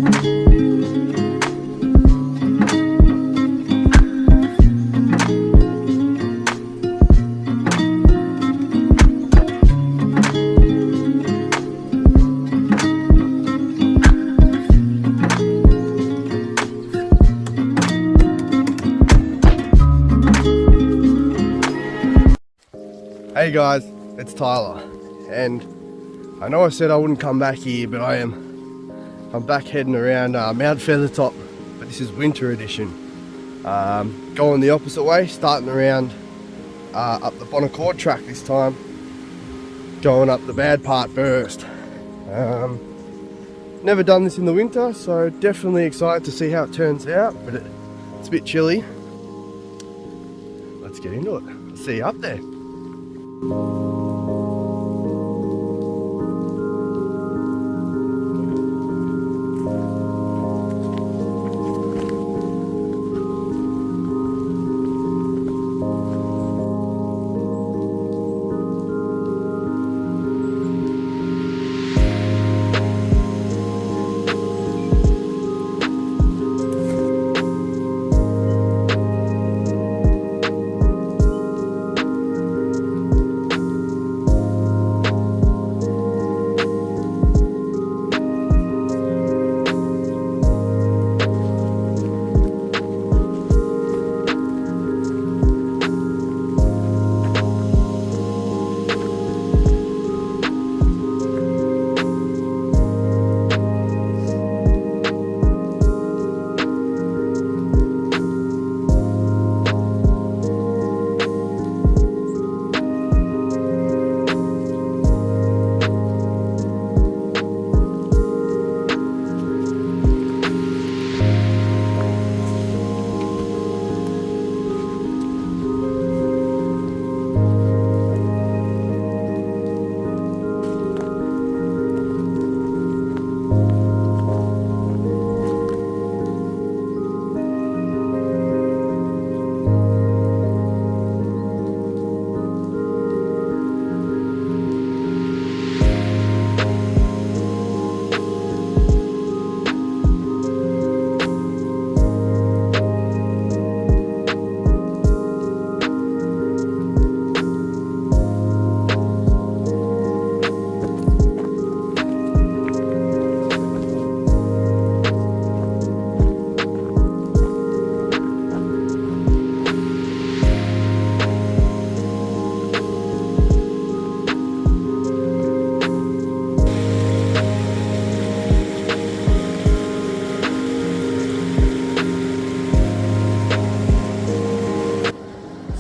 Hey guys, it's Tyler, and I know I said I wouldn't come back here, but I am. I'm back heading around Mt Feathertop, but this is winter edition. Going the opposite way, starting around up the Bonaccord track this time, going up the bad part first. Never done this in the winter, so definitely excited to see how it turns out, but it's a bit chilly. Let's get into it. I'll see you up there.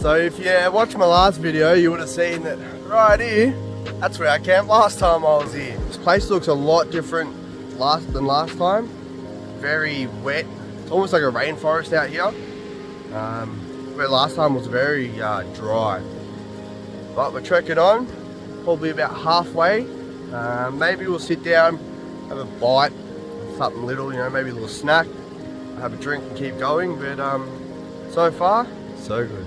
So if you watched my last video, you would have seen that right here, that's where I camped last time I was here. This place looks a lot different than last time. Very wet. It's almost like a rainforest out here. Where last time was very dry. But we're trekking on, probably about halfway. Maybe we'll sit down, have a bite, something little, you know, maybe a little snack, have a drink and keep going. But so far, so good.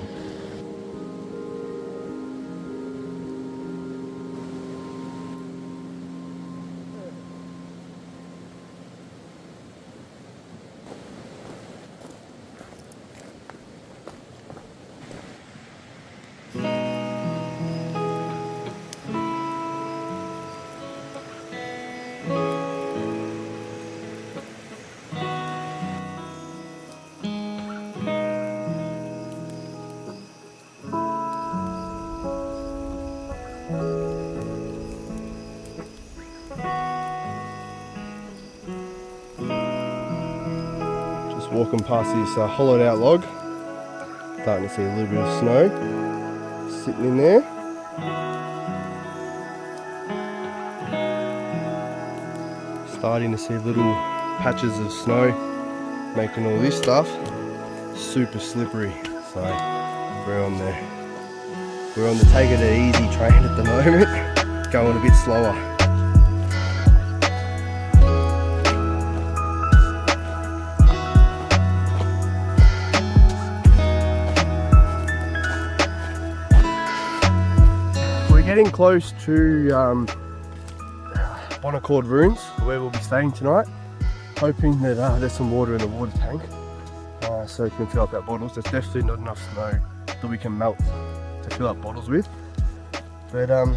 Walking past this hollowed out log, starting to see a little bit of snow sitting in there. Starting to see little patches of snow making all this stuff super slippery. So we're on the take it easy train at the moment, going a bit slower. Getting close to Bonaccord ruins, where we'll be staying tonight. hoping that there's some water in the water tank so we can fill up our bottles. There's definitely not enough snow that we can melt to fill up bottles with. But the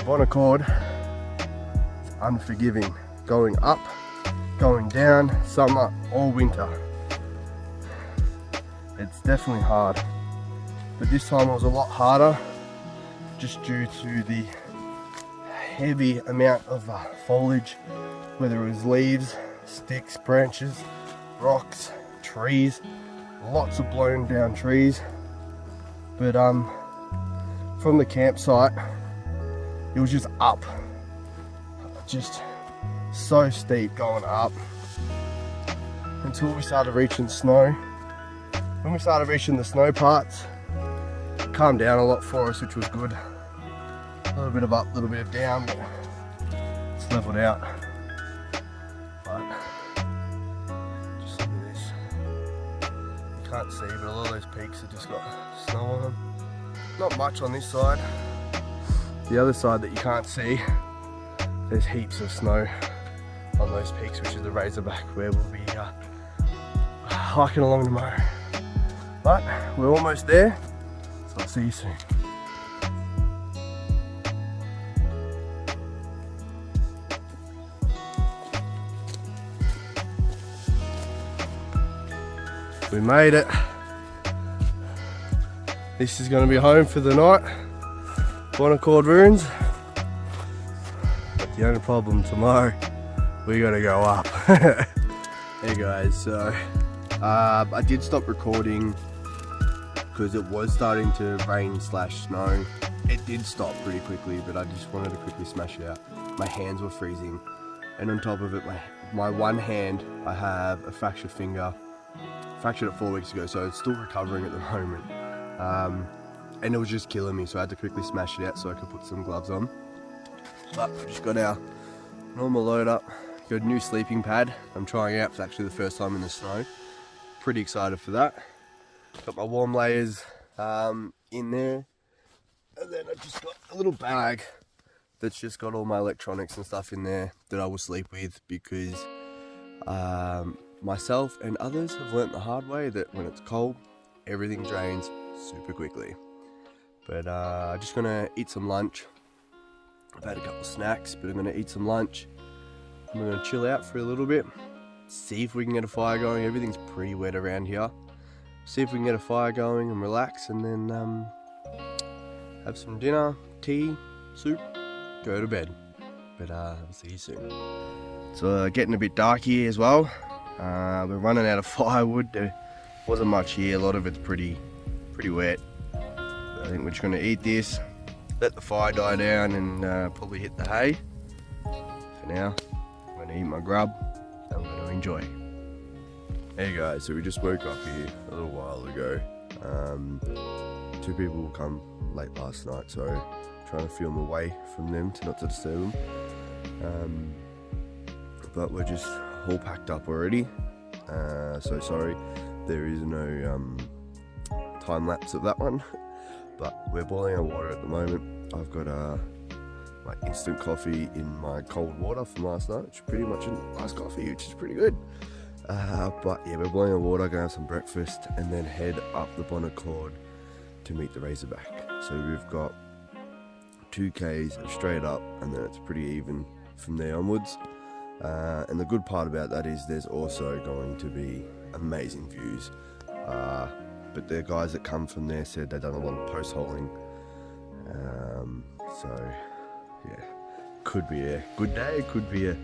Bonaccord is unforgiving, going up, going down, summer or winter. It's definitely hard, but this time it was a lot harder just due to the heavy amount of foliage, whether it was leaves, sticks, branches, rocks, trees, lots of blown down trees. But from the campsite it was just up, just so steep going up until we started reaching snow. When we started reaching the snow parts, it calmed down a lot for us, which was good. A little bit of up, a little bit of down, but it's leveled out. But just look at this. You can't see, but a lot of those peaks have just got snow on them. Not much on this side. The other side that you can't see, there's heaps of snow on those peaks, which is the Razorback, where we'll be hiking along tomorrow. But we're almost there, so I'll see you soon. We made it. This is going to be home for the night. Bonaccord ruins. But the only problem tomorrow, we got to go up. Hey guys, so I did stop recording because it was starting to rain / snow. It did stop pretty quickly, but I just wanted to quickly smash it out. My hands were freezing, and on top of it, my one hand, I have a fractured finger. Fractured it 4 weeks ago, so it's still recovering at the moment. And it was just killing me, so I had to quickly smash it out so I could put some gloves on. But we just got our normal load up. Got a new sleeping pad I'm trying out. It's actually the first time in the snow. Pretty excited for that. Got my warm layers in there, and then I've just got a little bag that's just got all my electronics and stuff in there that I will sleep with, because myself and others have learnt the hard way that when it's cold, everything drains super quickly. But I'm just gonna eat some lunch. I've had a couple of snacks, but I'm gonna eat some lunch. I'm gonna chill out for a little bit, see if we can get a fire going. Everything's pretty wet around here. See if we can get a fire going and relax, and then have some dinner, tea, soup, go to bed. But I'll see you soon. It's getting a bit dark here as well. We're running out of firewood. There wasn't much here. A lot of it's pretty wet. I think we're just going to eat this, let the fire die down, and probably hit the hay. For now, I'm going to eat my grub, and I'm going to enjoy. Hey guys, so we just woke up here a little while ago. 2 people come late last night, so trying to film away from them to not to disturb them. But we're just all packed up already. So sorry, there is no time lapse of that one. But we're boiling our water at the moment. I've got my instant coffee in my cold water from last night, which is pretty much an iced coffee, which is pretty good. But yeah, we're boiling our water, gonna have some breakfast, and then head up the Bonaccord to meet the Razorback. So we've got 2Ks straight up, and then it's pretty even from there onwards. And the good part about that is there's also going to be amazing views. But the guys that come from there said they've done a lot of post-holing. So yeah, could be a good day, could be a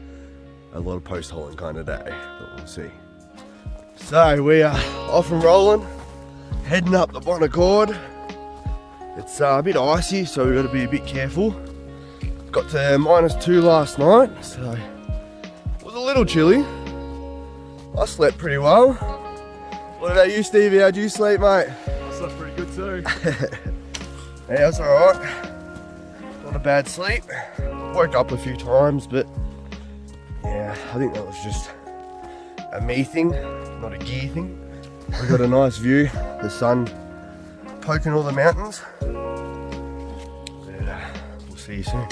lot of post-holing kind of day, but we'll see. So we are off and rolling, heading up the Bonaccord. It's a bit icy, so we've got to be a bit careful. Got to -2 last night, so it was a little chilly. I slept pretty well. What about you, Stevie? How'd you sleep, mate? I slept pretty good too. Yeah, it was alright. Not a bad sleep. Woke up a few times, but yeah, I think that was just a me thing, not a gear thing. We got a nice view, the sun poking all the mountains. But, we'll see you soon.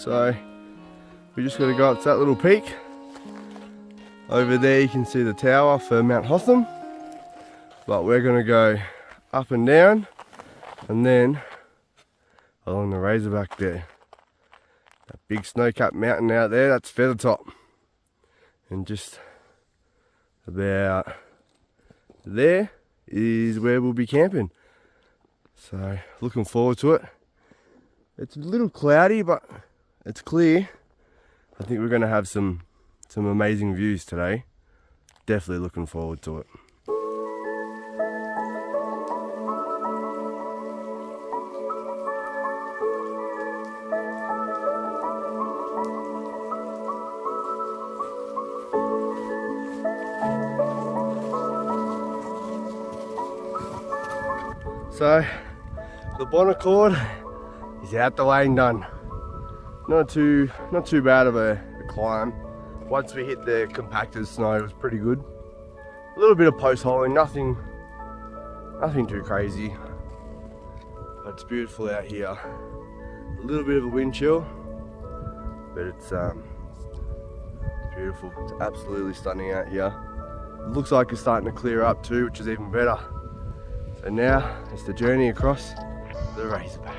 So we just got to go up to that little peak. Over there you can see the tower for Mount Hotham, but we're going to go up and down and then along the Razorback there. That big snow-capped mountain out there, that's Feathertop. And just about there is where we'll be camping. So looking forward to it. It's a little cloudy, but it's clear. I think we're going to have some amazing views today. Definitely looking forward to it. So the bonnet cord is out the way and done. Not too bad of a climb. Once we hit the compacted snow, it was pretty good. A little bit of post holing, nothing too crazy. But it's beautiful out here. A little bit of a wind chill, but it's beautiful. It's absolutely stunning out here. It looks like it's starting to clear up too, which is even better. So now it's the journey across the Razorback.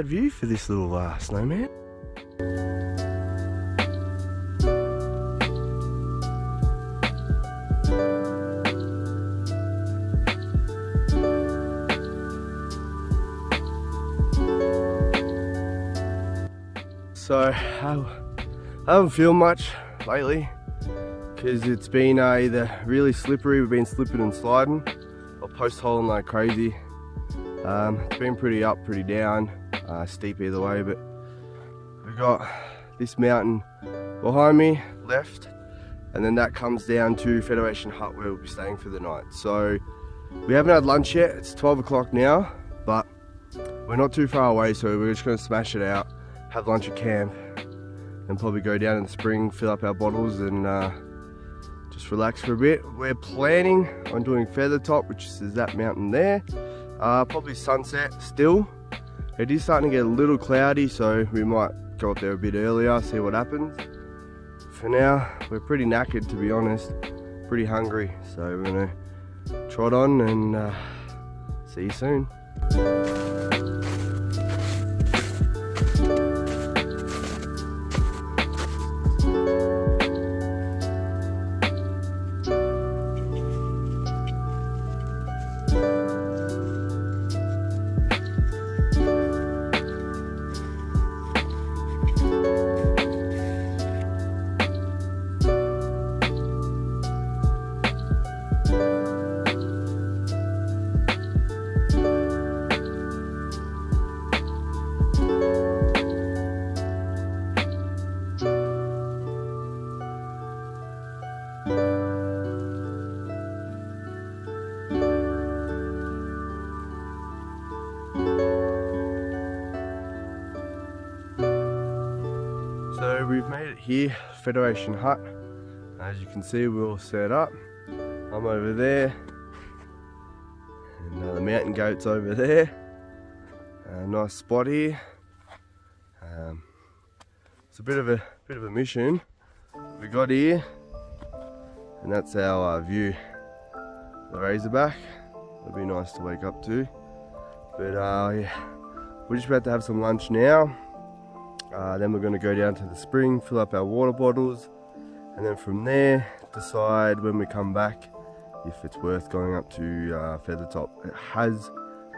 great view for this little snowman. So I haven't filmed much lately because it's been either really slippery, we've been slipping and sliding, or post holing like crazy. It's been pretty up, pretty down, steep either way, but we've got this mountain behind me, left, and then that comes down to Federation Hut where we'll be staying for the night. So we haven't had lunch yet, it's 12 o'clock now, but we're not too far away, so we're just going to smash it out, have lunch at camp, and probably go down in the spring, fill up our bottles, and just relax for a bit. We're planning on doing Feathertop, which is that mountain there. Probably sunset still. It is starting to get a little cloudy, so we might go up there a bit earlier, see what happens. For now, we're pretty knackered, to be honest, pretty hungry, so we're gonna trot on and see you soon. So we've made it here, Federation Hut. As you can see, we're all set up. I'm over there, and the mountain goat's over there. Nice spot here. It's a bit of a mission we got here, and that's our view. The Razorback. It'll be nice to wake up to. But yeah, we're just about to have some lunch now. Then we're going to go down to the spring, fill up our water bottles, and then from there decide when we come back if it's worth going up to Feathertop. It has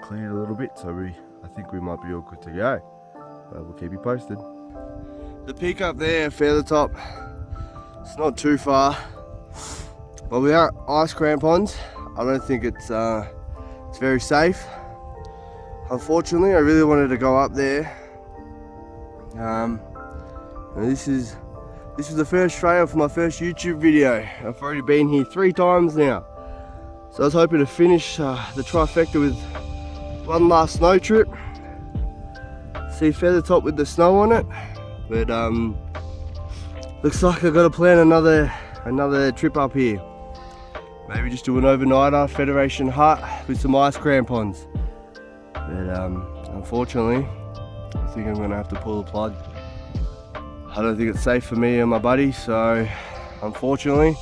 cleared a little bit, so I think we might be all good to go, but we'll keep you posted. The peak up there, Feathertop, it's not too far, but without ice crampons I don't think it's very safe. Unfortunately, I really wanted to go up there. This is the first trail for my first YouTube video. I've already been here 3 times now, so I was hoping to finish the trifecta with one last snow trip, see Feathertop with the snow on it, but looks like I've got to plan another trip up here. Maybe just do an overnighter, Federation Hut with some ice crampons, but unfortunately I think I'm going to have to pull the plug. I don't think it's safe for me and my buddy, so unfortunately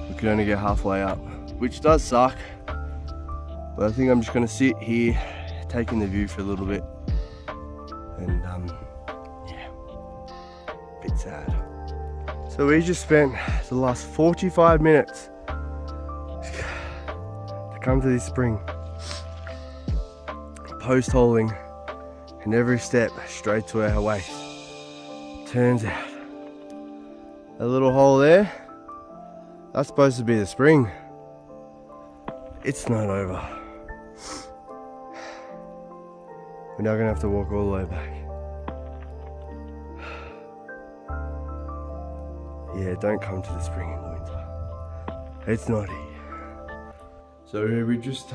we can only get halfway up, which does suck, but I think I'm just going to sit here taking the view for a little bit, and yeah, a bit sad. So we just spent the last 45 minutes to come to this spring, post holing, and every step straight to our waist. Turns out, a little hole there, that's supposed to be the spring. It's not over. We're now gonna have to walk all the way back. Yeah, don't come to the spring in the winter. It's not here. So we just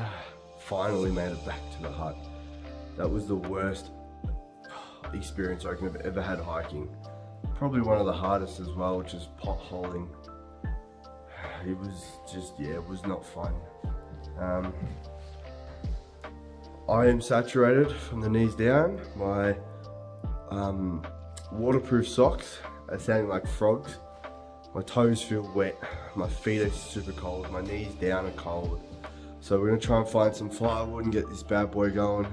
finally made it back to the hut. That was the worst experience I can have ever had hiking. Probably one of the hardest as well, which is potholing. It was just, yeah, it was not fun. I am saturated from the knees down. My waterproof socks are sounding like frogs. My toes feel wet. My feet are super cold. My knees down are cold. So we're gonna try and find some firewood and get this bad boy going.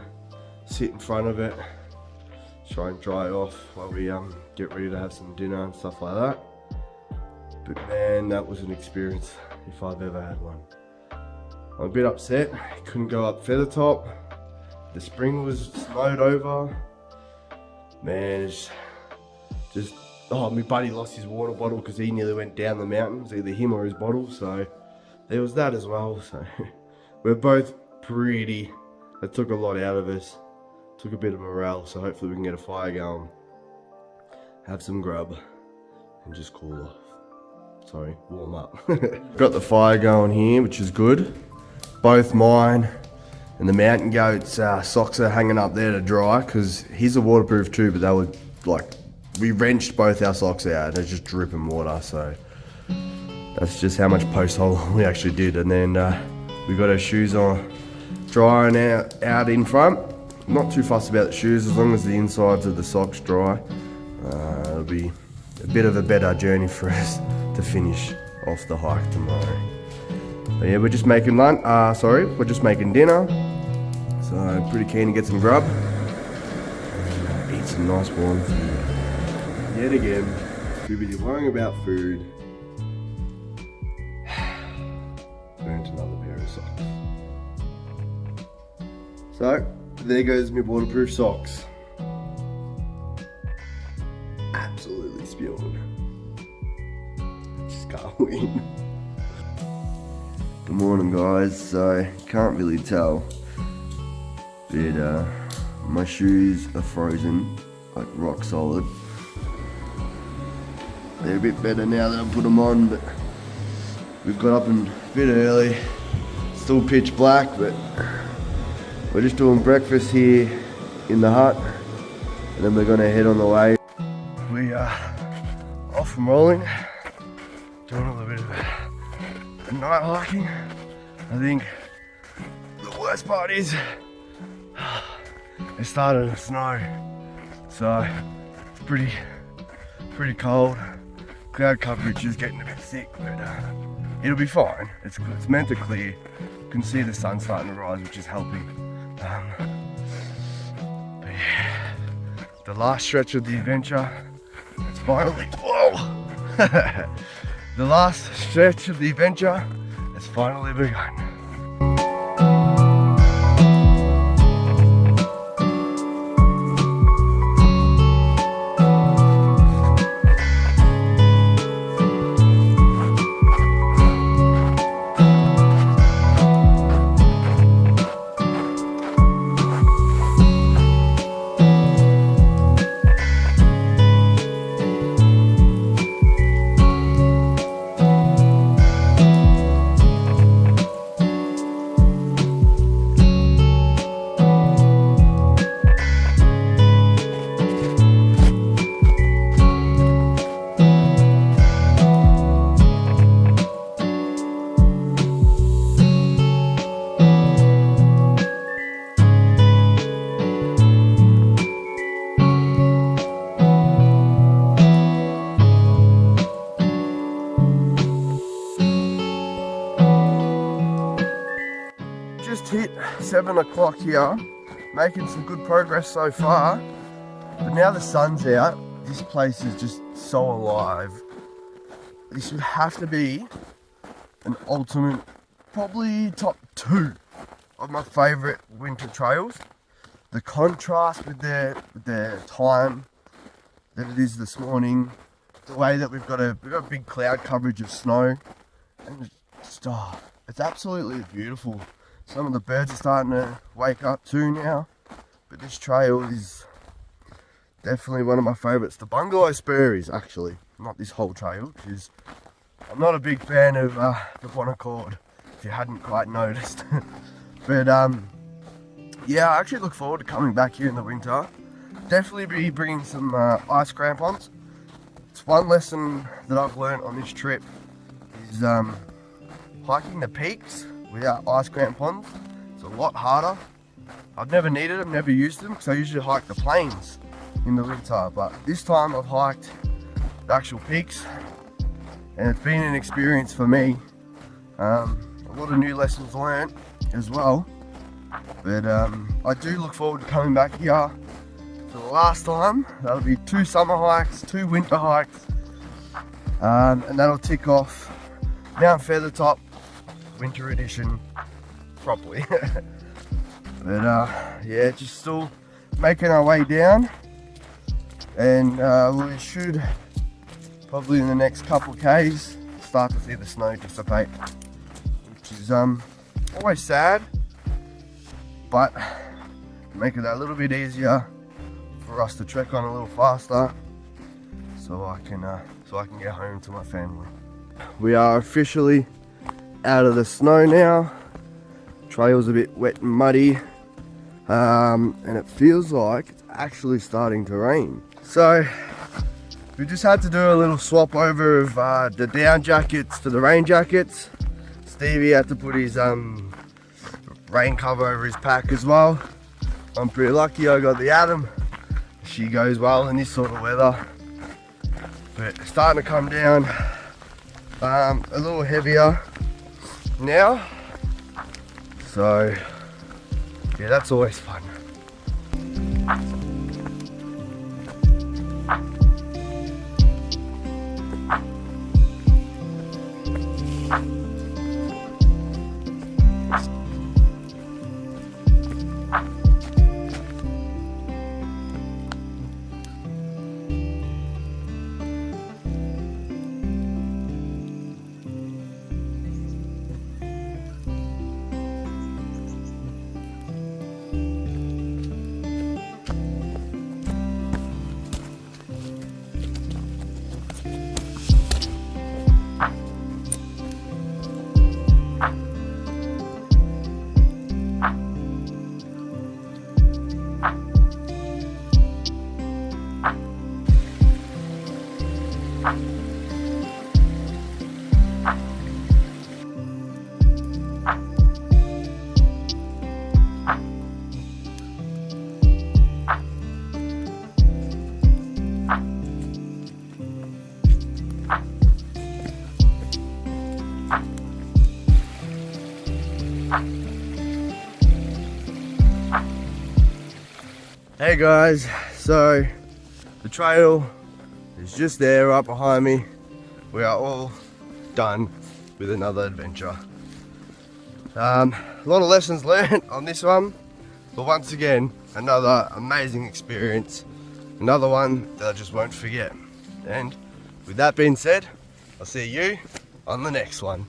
sit in front of it, try and dry off while we get ready to have some dinner and stuff like that. But man, that was an experience if I've ever had one. I'm a bit upset, couldn't go up Feathertop. The spring was snowed over. Man, it's just, oh, my buddy lost his water bottle because he nearly went down the mountains, either him or his bottle, so there was that as well. So we're both pretty, it took a lot out of us, took a bit of morale, so hopefully we can get a fire going, have some grub, and just cool off. Sorry, warm up. Got the fire going here, which is good. Both mine and the mountain goat's socks are hanging up there to dry because his are waterproof too, but they were like, we wrenched both our socks out. They're just dripping water, so that's just how much post hole we actually did. And then we got our shoes on, drying out in front. Not too fussed about the shoes as long as the insides of the socks dry. It'll be a bit of a better journey for us to finish off the hike tomorrow. But yeah, we're just making lunch. We're just making dinner. So pretty keen to get some grub and eat some nice warm food. Yet again, too busy worrying about food. Burnt another pair of socks. So there goes my waterproof socks. Absolutely spewing. Just can't win. Good morning, guys. So can't really tell, but my shoes are frozen, like rock solid. They're a bit better now that I put them on, but we've got up a bit early. Still pitch black, but we're just doing breakfast here in the hut, and then we're gonna head on the way. We are off and rolling, doing a little bit of a night hiking. I think the worst part is it started to snow, so it's pretty cold. Cloud coverage is getting a bit thick, but it'll be fine. It's meant to clear. You can see the sun starting to rise, which is helping. But yeah, the last stretch of the adventure, it's finally, whoa! The last stretch of the adventure has finally begun. Just hit 7 o'clock here, making some good progress so far, but now the sun's out, this place is just so alive. This would have to be an ultimate, probably top 2 of my favourite winter trails. The contrast with their time that it is this morning, the way that we've got big cloud coverage of snow, and it's absolutely beautiful. Some of the birds are starting to wake up too now, but this trail is definitely one of my favourites. The Bungalow Spur is actually, not this whole trail, because I'm not a big fan of the Bonaccord, if you hadn't quite noticed. But yeah, I actually look forward to coming back here in the winter. Definitely be bringing some ice crampons. It's one lesson that I've learned on this trip is hiking the peaks without ice crampons. It's a lot harder. I've never needed them, never used them, because I usually hike the plains in the winter, but this time I've hiked the actual peaks and it's been an experience for me. A lot of new lessons learned as well, But I do look forward to coming back here for the last time. That'll be 2 summer hikes, 2 winter hikes, and that'll tick off Mt Feathertop winter edition properly. But yeah, just still making our way down, and we should probably in the next couple Ks start to see the snow dissipate, which is always sad, but make it a little bit easier for us to trek on a little faster, so I can get home to my family. We are officially out of the snow now. Trail's a bit wet and muddy, and it feels like it's actually starting to rain. So we just had to do a little swap over of the down jackets to the rain jackets. Stevie had to put his rain cover over his pack as well. I'm pretty lucky I got the Atom. She goes well in this sort of weather. But it's starting to come down a little heavier now. So yeah, that's always fun. Hey guys, so the trail is just there right behind me. We are all done with another adventure. A lot of lessons learned on this one, but once again, another amazing experience. Another one that I just won't forget. And with that being said, I'll see you on the next one.